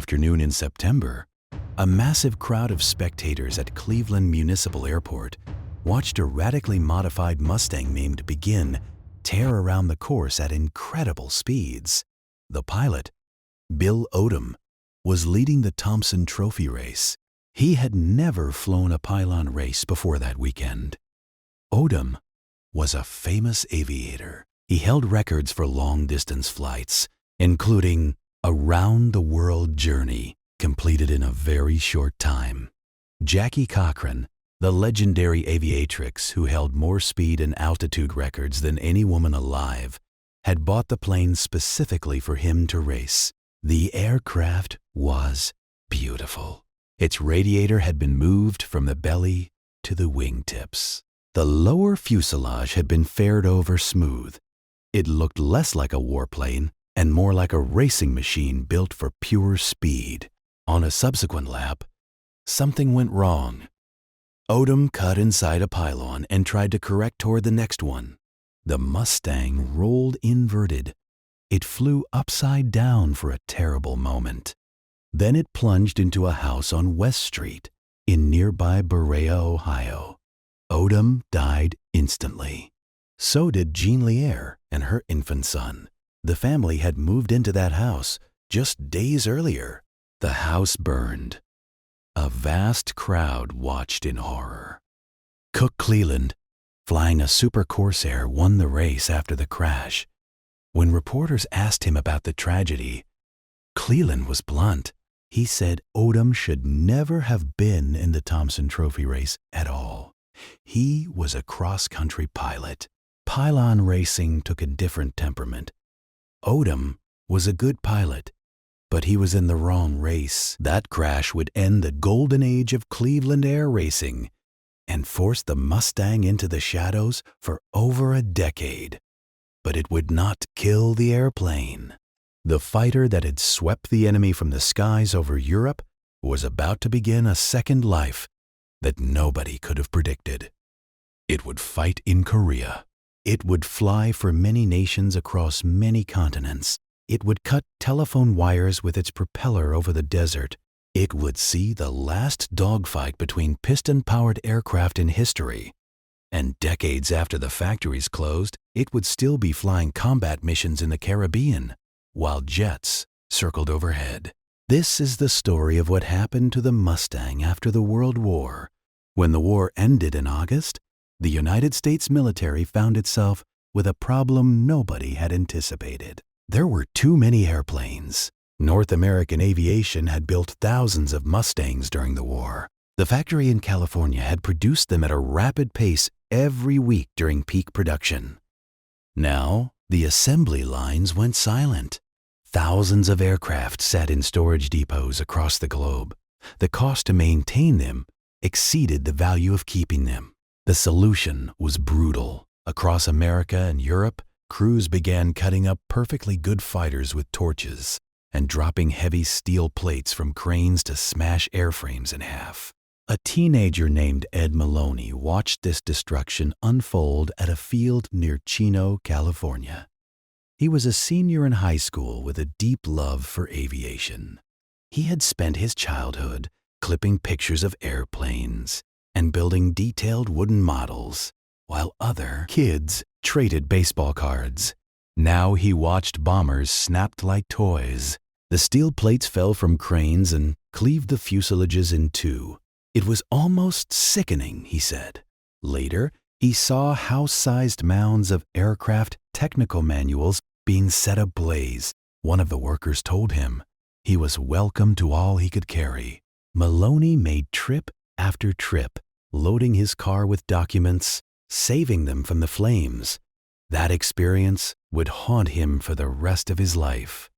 afternoon in September, a massive crowd of spectators at Cleveland Municipal Airport watched a radically modified Mustang named Begin tear around the course at incredible speeds. The pilot, Bill Odom, was leading the Thompson Trophy race. He had never flown a pylon race before that weekend. Odom was a famous aviator. He held records for long-distance flights, including a round-the-world journey completed in a very short time. Jackie Cochran, the legendary aviatrix who held more speed and altitude records than any woman alive, had bought the plane specifically for him to race. The aircraft was beautiful. Its radiator had been moved from the belly to the wingtips. The lower fuselage had been faired over smooth. It looked less like a warplane and more like a racing machine built for pure speed. On a subsequent lap, something went wrong. Odom cut inside a pylon and tried to correct toward the next one. The Mustang rolled inverted. It flew upside down for a terrible moment. Then it plunged into a house on West Street in nearby Berea, Ohio. Odom died instantly. So did Jean Lier and her infant son. The family had moved into that house just days earlier. The house burned. A vast crowd watched in horror. Cook Cleland, flying a Super Corsair, won the race after the crash. When reporters asked him about the tragedy, Cleland was blunt. He said Odom should never have been in the Thompson Trophy race at all. He was a cross-country pilot. Pylon racing took a different temperament. Odom was a good pilot, but he was in the wrong race. That crash would end the golden age of Cleveland air racing and force the Mustang into the shadows for over a decade. But it would not kill the airplane. The fighter that had swept the enemy from the skies over Europe was about to begin a second life that nobody could have predicted. It would fight in Korea. It would fly for many nations across many continents. It would cut telephone wires with its propeller over the desert. It would see the last dogfight between piston-powered aircraft in history. And decades after the factories closed, it would still be flying combat missions in the Caribbean, while jets circled overhead. This is the story of what happened to the Mustang after the World War. When the war ended in August, the United States military found itself with a problem nobody had anticipated. There were too many airplanes. North American Aviation had built thousands of Mustangs during the war. The factory in California had produced them at a rapid pace every week during peak production. Now, the assembly lines went silent. Thousands of aircraft sat in storage depots across the globe. The cost to maintain them exceeded the value of keeping them. The solution was brutal. Across America and Europe, crews began cutting up perfectly good fighters with torches and dropping heavy steel plates from cranes to smash airframes in half. A teenager named Ed Maloney watched this destruction unfold at a field near Chino, California. He was a senior in high school with a deep love for aviation. He had spent his childhood clipping pictures of airplanes and building detailed wooden models, while other kids traded baseball cards. Now he watched bombers snapped like toys. The steel plates fell from cranes and cleaved the fuselages in two. It was almost sickening, he said. Later, he saw house-sized mounds of aircraft technical manuals being set ablaze. One of the workers told him he was welcome to all he could carry. Maloney made trip after trip, loading his car with documents, saving them from the flames. That experience would haunt him for the rest of his life.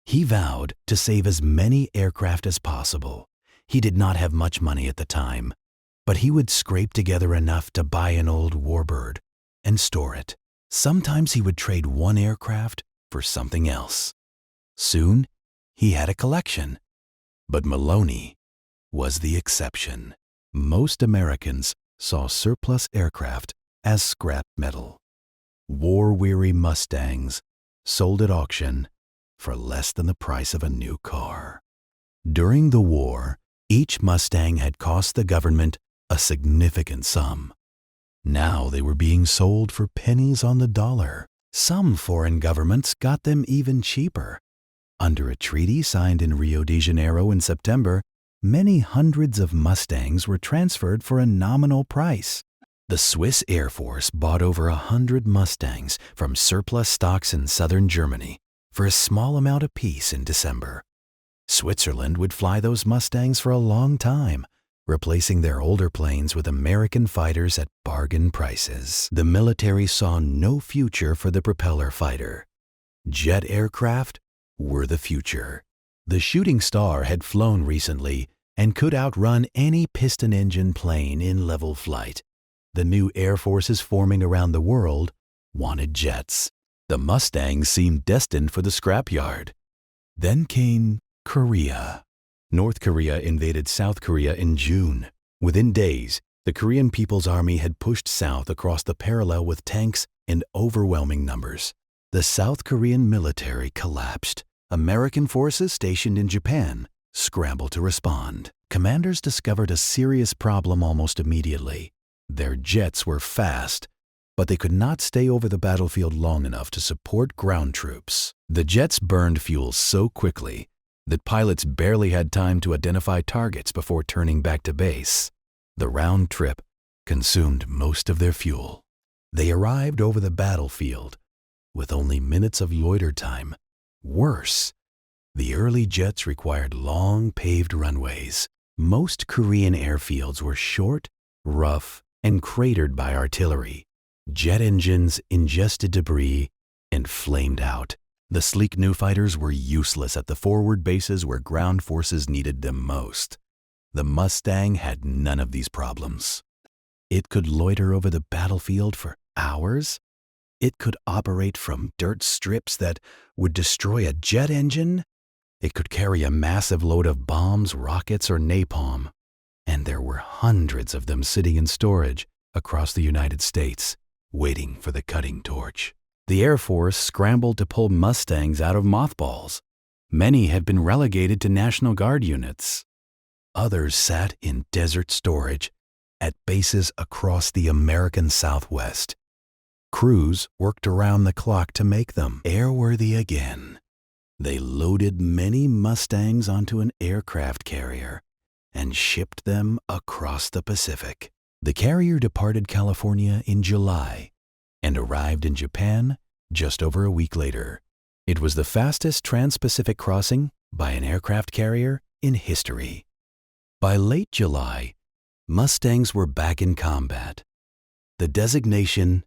He vowed to save as many aircraft as possible. He did not have much money at the time, but he would scrape together enough to buy an old Warbird and store it. Sometimes he would trade one aircraft for something else. Soon, he had a collection. But Maloney was the exception. Most Americans saw surplus aircraft as scrap metal. War-weary Mustangs sold at auction for less than the price of a new car. During the war, each Mustang had cost the government a significant sum. Now they were being sold for pennies on the dollar. Some foreign governments got them even cheaper. Under a treaty signed in Rio de Janeiro in September, many hundreds of Mustangs were transferred for a nominal price. The Swiss Air Force bought over 100 Mustangs from surplus stocks in southern Germany for a small amount apiece in December. Switzerland would fly those Mustangs for a long time, replacing their older planes with American fighters at bargain prices. The military saw no future for the propeller fighter. Jet aircraft were the future. The Shooting Star had flown recently and could outrun any piston engine plane in level flight. The new air forces forming around the world wanted jets. The Mustangs seemed destined for the scrapyard. Then came Korea. North Korea invaded South Korea in June. Within days, the Korean People's Army had pushed south across the parallel with tanks in overwhelming numbers. The South Korean military collapsed. American forces stationed in Japan scrambled to respond. Commanders discovered a serious problem almost immediately. Their jets were fast, but they could not stay over the battlefield long enough to support ground troops. The jets burned fuel so quickly that pilots barely had time to identify targets before turning back to base. The round trip consumed most of their fuel. They arrived over the battlefield with only minutes of loiter time. Worse, the early jets required long paved runways. Most Korean airfields were short, rough, and cratered by artillery. Jet engines ingested debris and flamed out. The sleek new fighters were useless at the forward bases where ground forces needed them most. The Mustang had none of these problems. It could loiter over the battlefield for hours. It could operate from dirt strips that would destroy a jet engine. It could carry a massive load of bombs, rockets, or napalm. And there were hundreds of them sitting in storage across the United States, waiting for the cutting torch. The Air Force scrambled to pull Mustangs out of mothballs. Many had been relegated to National Guard units. Others sat in desert storage at bases across the American Southwest. Crews worked around the clock to make them airworthy again. They loaded many Mustangs onto an aircraft carrier and shipped them across the Pacific. The carrier departed California in July and arrived in Japan just over a week later. It was the fastest trans-Pacific crossing by an aircraft carrier in history. By late July, Mustangs were back in combat. The designation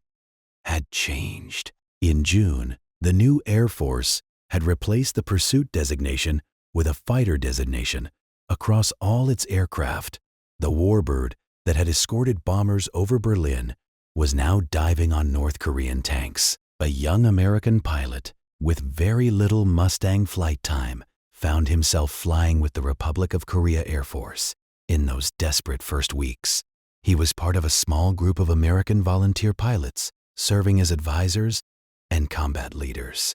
had changed. In June, the new Air Force had replaced the pursuit designation with a fighter designation across all its aircraft. The Warbird that had escorted bombers over Berlin was now diving on North Korean tanks. A young American pilot with very little Mustang flight time found himself flying with the Republic of Korea Air Force in those desperate first weeks. He was part of a small group of American volunteer pilots serving as advisors and combat leaders.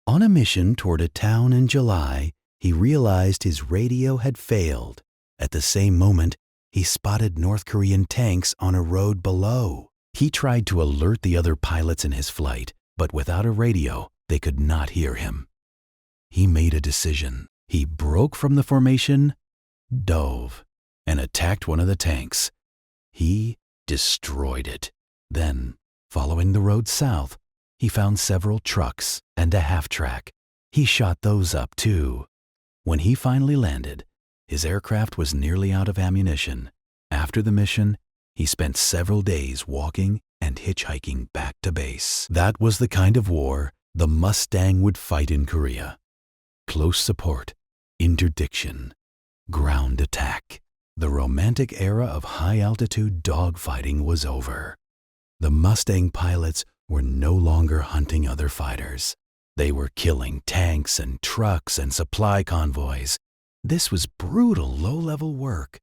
On a mission toward a town in July, he realized his radio had failed. At the same moment, he spotted North Korean tanks on a road below. He tried to alert the other pilots in his flight, but without a radio, they could not hear him. He made a decision. He broke from the formation, dove, and attacked one of the tanks. He destroyed it. Then, following the road south, he found several trucks and a half-track. He shot those up too. When he finally landed, his aircraft was nearly out of ammunition. After the mission, he spent several days walking and hitchhiking back to base. That was the kind of war the Mustang would fight in Korea. Close support, interdiction, ground attack. The romantic era of high-altitude dogfighting was over. The Mustang pilots were no longer hunting other fighters. They were killing tanks and trucks and supply convoys. This was brutal low-level work,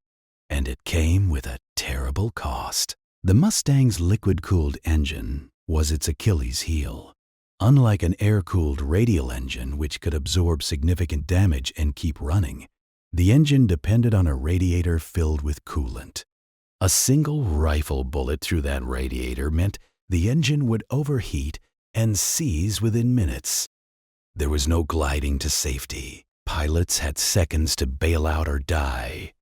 and it came with a terrible cost. The Mustang's liquid-cooled engine was its Achilles heel. Unlike an air-cooled radial engine which could absorb significant damage and keep running, The engine depended on a radiator filled with coolant. A single rifle bullet through that radiator meant the engine would overheat and seize within minutes. There was no gliding to safety. Pilots had seconds to bail out or die.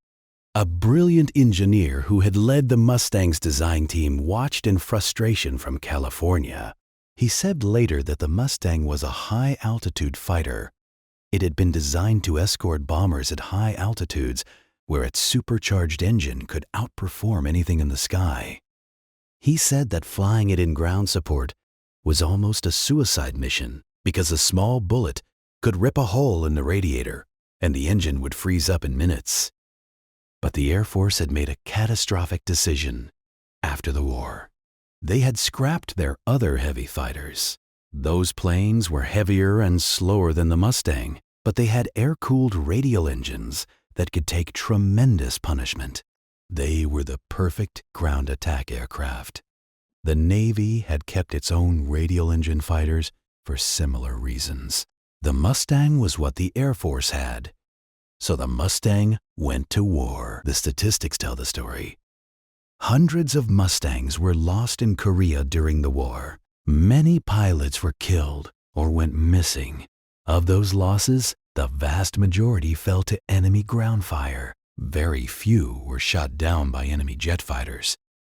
A brilliant engineer who had led the Mustang's design team watched in frustration from California. He said later that the Mustang was a high-altitude fighter. It had been designed to escort bombers at high altitudes where its supercharged engine could outperform anything in the sky. He said that flying it in ground support was almost a suicide mission because a small bullet could rip a hole in the radiator and the engine would freeze up in minutes. But the Air Force had made a catastrophic decision after the war. They had scrapped their other heavy fighters. Those planes were heavier and slower than the Mustang, but they had air-cooled radial engines that could take tremendous punishment. They were the perfect ground attack aircraft. The Navy had kept its own radial engine fighters for similar reasons. The Mustang was what the Air Force had. So the Mustang went to war. The statistics tell the story. Hundreds of Mustangs were lost in Korea during the war. Many pilots were killed or went missing. Of those losses, the vast majority fell to enemy ground fire. Very few were shot down by enemy jet fighters.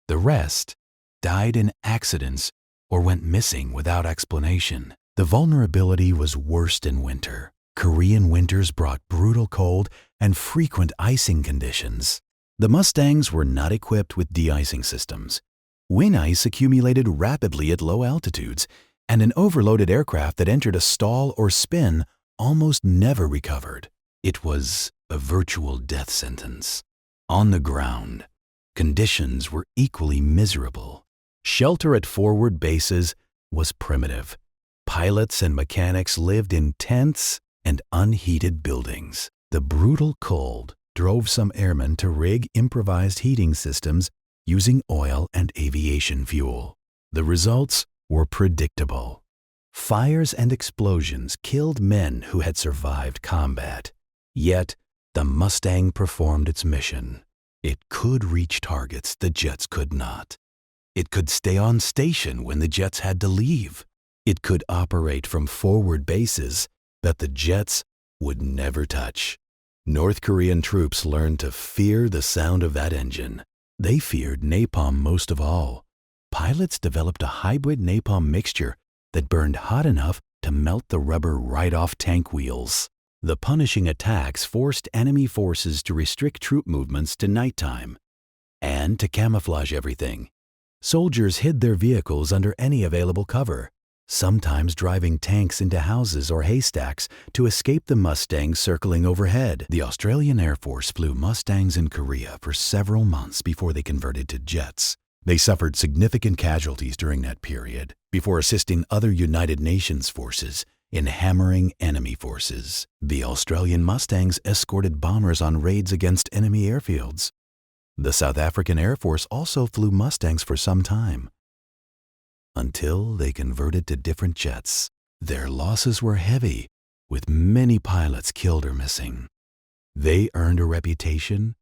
The rest died in accidents or went missing without explanation. The vulnerability was worst in winter. Korean winters brought brutal cold and frequent icing conditions. The Mustangs were not equipped with de-icing systems. Wind ice accumulated rapidly at low altitudes, and an overloaded aircraft that entered a stall or spin almost never recovered. It was a virtual death sentence. On the ground, conditions were equally miserable. Shelter at forward bases was primitive. Pilots and mechanics lived in tents and unheated buildings. The brutal cold drove some airmen to rig improvised heating systems using oil and aviation fuel. The results were predictable. Fires and explosions killed men who had survived combat. Yet, the Mustang performed its mission. It could reach targets the jets could not. It could stay on station when the jets had to leave. It could operate from forward bases that the jets would never touch. North Korean troops learned to fear the sound of that engine. They feared napalm most of all. Pilots developed a hybrid napalm mixture that burned hot enough to melt the rubber right off tank wheels. The punishing attacks forced enemy forces to restrict troop movements to nighttime. And to camouflage everything, soldiers hid their vehicles under any available cover, sometimes driving tanks into houses or haystacks to escape the Mustangs circling overhead. The Australian Air Force flew Mustangs in Korea for several months before they converted to jets. They suffered significant casualties during that period before assisting other United Nations forces in hammering enemy forces. The Australian Mustangs escorted bombers on raids against enemy airfields. The South African Air Force also flew Mustangs for some time, until they converted to different jets. Their losses were heavy, with many pilots killed or missing. They earned a reputation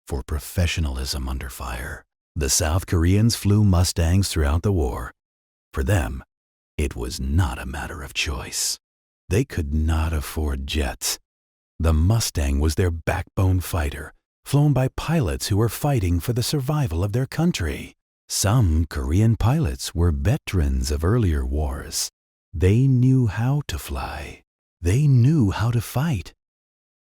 for professionalism under fire. The South Koreans flew Mustangs throughout the war. For them, it was not a matter of choice. They could not afford jets. The Mustang was their backbone fighter, flown by pilots who were fighting for the survival of their country. Some Korean pilots were veterans of earlier wars. They knew how to fly. They knew how to fight.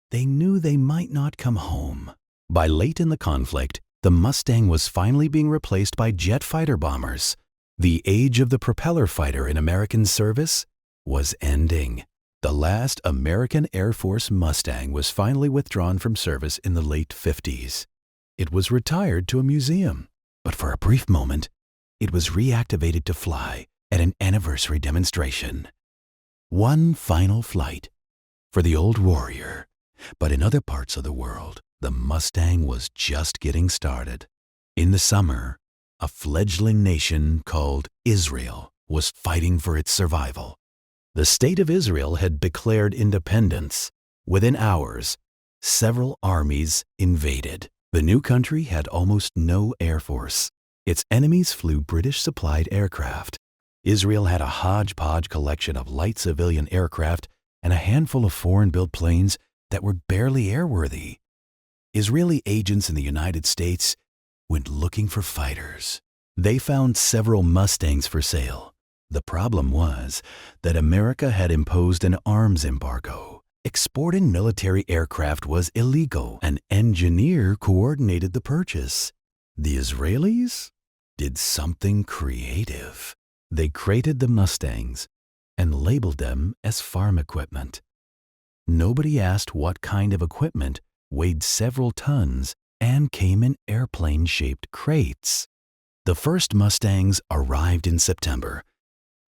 They knew they might not come home. By late in the conflict, the Mustang was finally being replaced by jet fighter bombers. The age of the propeller fighter in American service was ending. The last American Air Force Mustang was finally withdrawn from service in the late 50s. It was retired to a museum, but for a brief moment, it was reactivated to fly at an anniversary demonstration. One final flight for the old warrior, but in other parts of the world, the Mustang was just getting started. In the summer, a fledgling nation called Israel was fighting for its survival. The state of Israel had declared independence. Within hours, several armies invaded. The new country had almost no air force. Its enemies flew British-supplied aircraft. Israel had a hodgepodge collection of light civilian aircraft and a handful of foreign-built planes that were barely airworthy. Israeli agents in the United States went looking for fighters. They found several Mustangs for sale. The problem was that America had imposed an arms embargo. Exporting military aircraft was illegal. An engineer coordinated the purchase. The Israelis did something creative. They crated the Mustangs and labeled them as farm equipment. Nobody asked what kind of equipment weighed several tons and came in airplane-shaped crates. The first Mustangs arrived in September.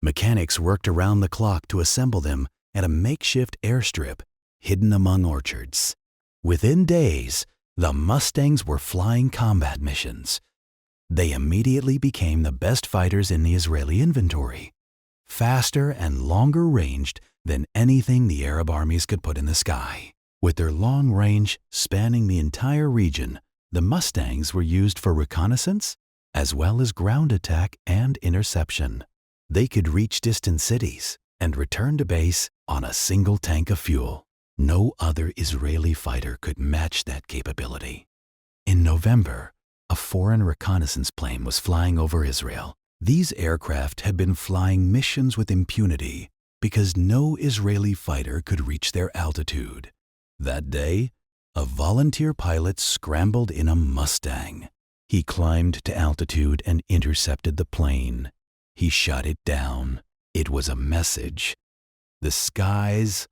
Mechanics worked around the clock to assemble them at a makeshift airstrip hidden among orchards. Within days, the Mustangs were flying combat missions. They immediately became the best fighters in the Israeli inventory, faster and longer ranged than anything the Arab armies could put in the sky. With their long range spanning the entire region, the Mustangs were used for reconnaissance as well as ground attack and interception. They could reach distant cities and return to base on a single tank of fuel. No other Israeli fighter could match that capability. In November, a foreign reconnaissance plane was flying over Israel. These aircraft had been flying missions with impunity because no Israeli fighter could reach their altitude. That day, a volunteer pilot scrambled in a Mustang. He climbed to altitude and intercepted the plane. He shot it down. It was a message. The skies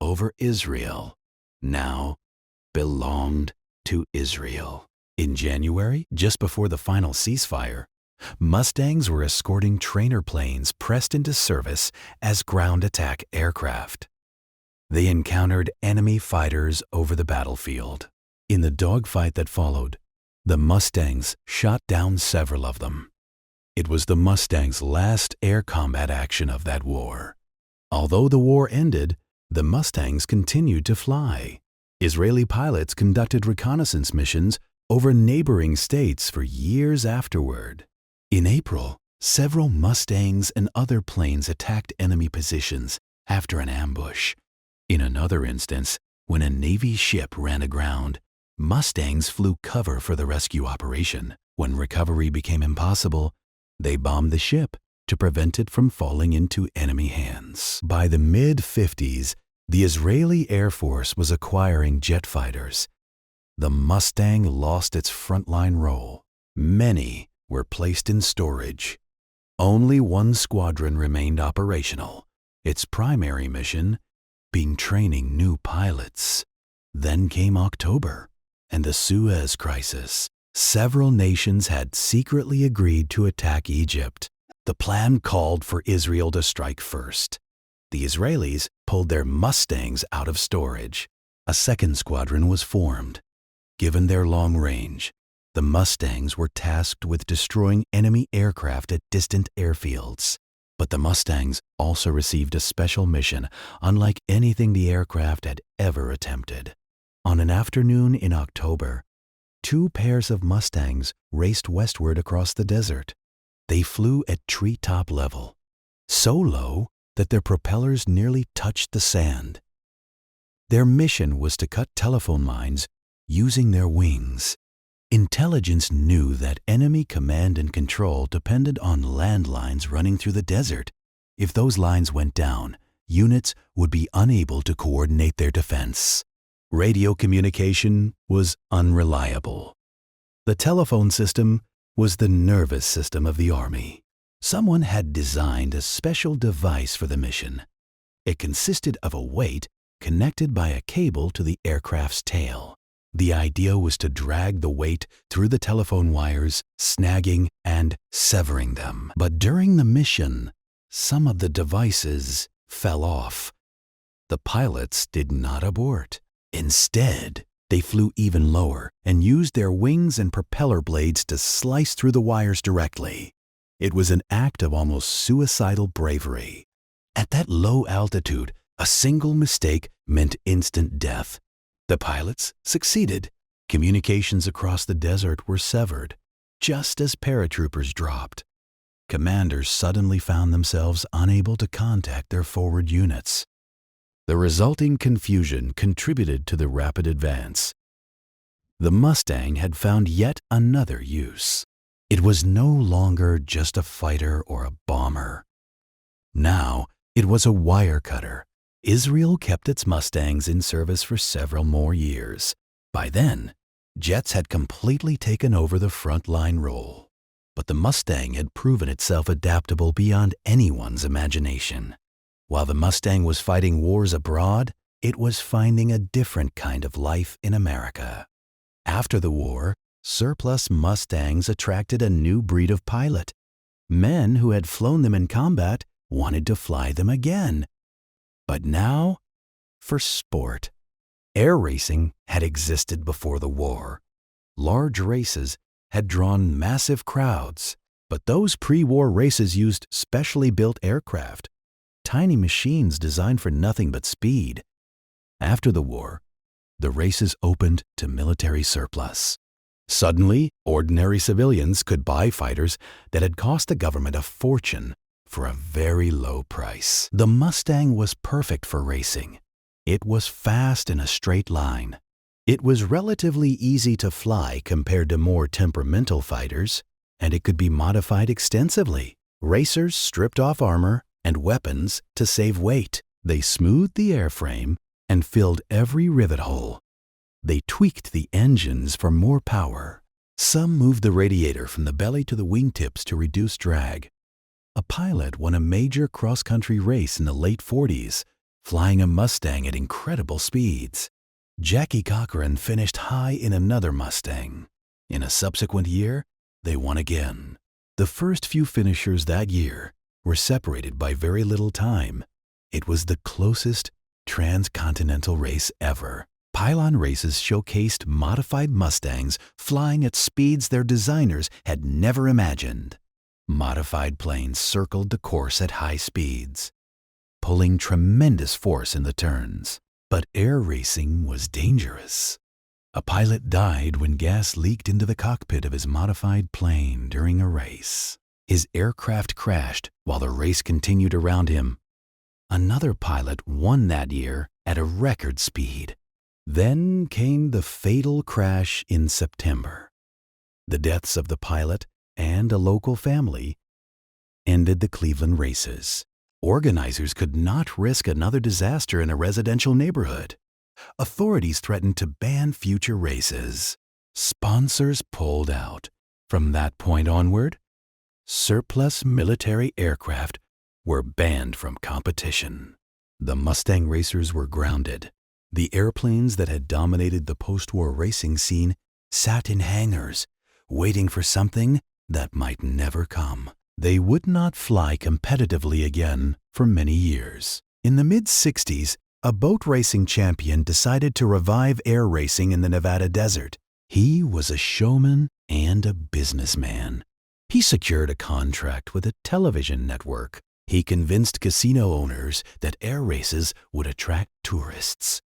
over Israel now belonged to Israel. In January, just before the final ceasefire, Mustangs were escorting trainer planes pressed into service as ground attack aircraft. They encountered enemy fighters over the battlefield. In the dogfight that followed, the Mustangs shot down several of them. It was the Mustangs' last air combat action of that war. Although the war ended, the Mustangs continued to fly. Israeli pilots conducted reconnaissance missions over neighboring states for years afterward. In April, several Mustangs and other planes attacked enemy positions after an ambush. In another instance, when a Navy ship ran aground, Mustangs flew cover for the rescue operation. When recovery became impossible, they bombed the ship to prevent it from falling into enemy hands. By the mid-50s, the Israeli Air Force was acquiring jet fighters. The Mustang lost its frontline role. Many were placed in storage. Only one squadron remained operational, its primary mission being training new pilots. Then came October and the Suez Crisis. Several nations had secretly agreed to attack Egypt. The plan called for Israel to strike first. The Israelis pulled their Mustangs out of storage. A second squadron was formed. Given their long range, the Mustangs were tasked with destroying enemy aircraft at distant airfields. But the Mustangs also received a special mission unlike anything the aircraft had ever attempted. On an afternoon in October, two pairs of Mustangs raced westward across the desert. They flew at treetop level, so low that their propellers nearly touched the sand. Their mission was to cut telephone lines using their wings. Intelligence knew that enemy command and control depended on landlines running through the desert. If those lines went down, units would be unable to coordinate their defense. Radio communication was unreliable. The telephone system was the nervous system of the Army. Someone had designed a special device for the mission. It consisted of a weight connected by a cable to the aircraft's tail. The idea was to drag the weight through the telephone wires, snagging and severing them. But during the mission, some of the devices fell off. The pilots did not abort. Instead, they flew even lower and used their wings and propeller blades to slice through the wires directly. It was an act of almost suicidal bravery. At that low altitude, a single mistake meant instant death. The pilots succeeded. Communications across the desert were severed, just as paratroopers dropped. Commanders suddenly found themselves unable to contact their forward units. The resulting confusion contributed to the rapid advance. The Mustang had found yet another use. It was no longer just a fighter or a bomber. Now it was a wire cutter. Israel kept its Mustangs in service for several more years. By then, jets had completely taken over the front-line role. But the Mustang had proven itself adaptable beyond anyone's imagination. While the Mustang was fighting wars abroad, it was finding a different kind of life in America. After the war, surplus Mustangs attracted a new breed of pilot. Men who had flown them in combat wanted to fly them again. But now, for sport. Air racing had existed before the war. Large races had drawn massive crowds, but those pre-war races used specially built aircraft, tiny machines designed for nothing but speed. After the war, the races opened to military surplus. Suddenly, ordinary civilians could buy fighters that had cost the government a fortune for a very low price. The Mustang was perfect for racing. It was fast in a straight line. It was relatively easy to fly compared to more temperamental fighters, and it could be modified extensively. Racers stripped off armor and weapons to save weight. They smoothed the airframe and filled every rivet hole. They tweaked the engines for more power. Some moved the radiator from the belly to the wingtips to reduce drag. A pilot won a major cross-country race in the late 40s, flying a Mustang at incredible speeds. Jackie Cochran finished high in another Mustang. In a subsequent year, they won again. The first few finishers that year were separated by very little time. It was the closest transcontinental race ever. Pylon races showcased modified Mustangs flying at speeds their designers had never imagined. Modified planes circled the course at high speeds, pulling tremendous force in the turns. But air racing was dangerous. A pilot died when gas leaked into the cockpit of his modified plane during a race. His aircraft crashed while the race continued around him. Another pilot won that year at a record speed. Then came the fatal crash in September. The deaths of the pilot and a local family ended the Cleveland races. Organizers could not risk another disaster in a residential neighborhood. Authorities threatened to ban future races. Sponsors pulled out. From that point onward, surplus military aircraft were banned from competition. The Mustang racers were grounded. The airplanes that had dominated the post-war racing scene sat in hangars, waiting for something that might never come. They would not fly competitively again for many years. In the mid-60s, a boat racing champion decided to revive air racing in the Nevada desert. He was a showman and a businessman. He secured a contract with a television network. He convinced casino owners that air races would attract tourists.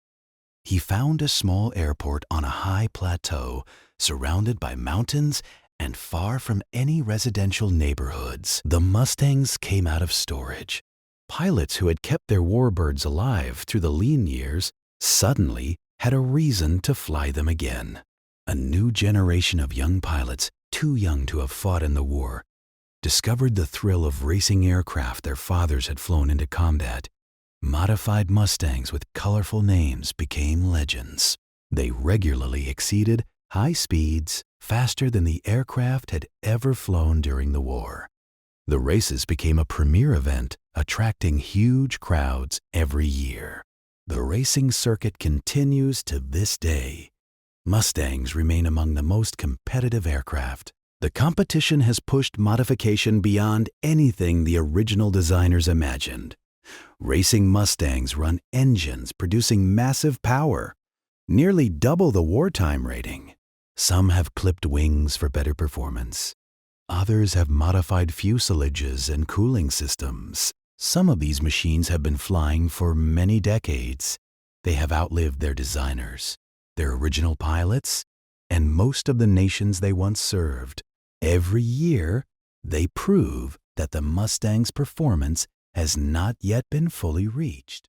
He found a small airport on a high plateau, surrounded by mountains and far from any residential neighborhoods. The Mustangs came out of storage. Pilots who had kept their Warbirds alive through the lean years suddenly had a reason to fly them again. A new generation of young pilots, too young to have fought in the war, discovered the thrill of racing aircraft their fathers had flown into combat. Modified Mustangs with colorful names became legends. They regularly exceeded high speeds faster than the aircraft had ever flown during the war. The races became a premier event, attracting huge crowds every year. The racing circuit continues to this day. Mustangs remain among the most competitive aircraft. The competition has pushed modification beyond anything the original designers imagined. Racing Mustangs run engines producing massive power, nearly double the wartime rating. Some have clipped wings for better performance. Others have modified fuselages and cooling systems. Some of these machines have been flying for many decades. They have outlived their designers. their original pilots, and most of the nations they once served. Every year, they prove that the Mustang's performance has not yet been fully reached.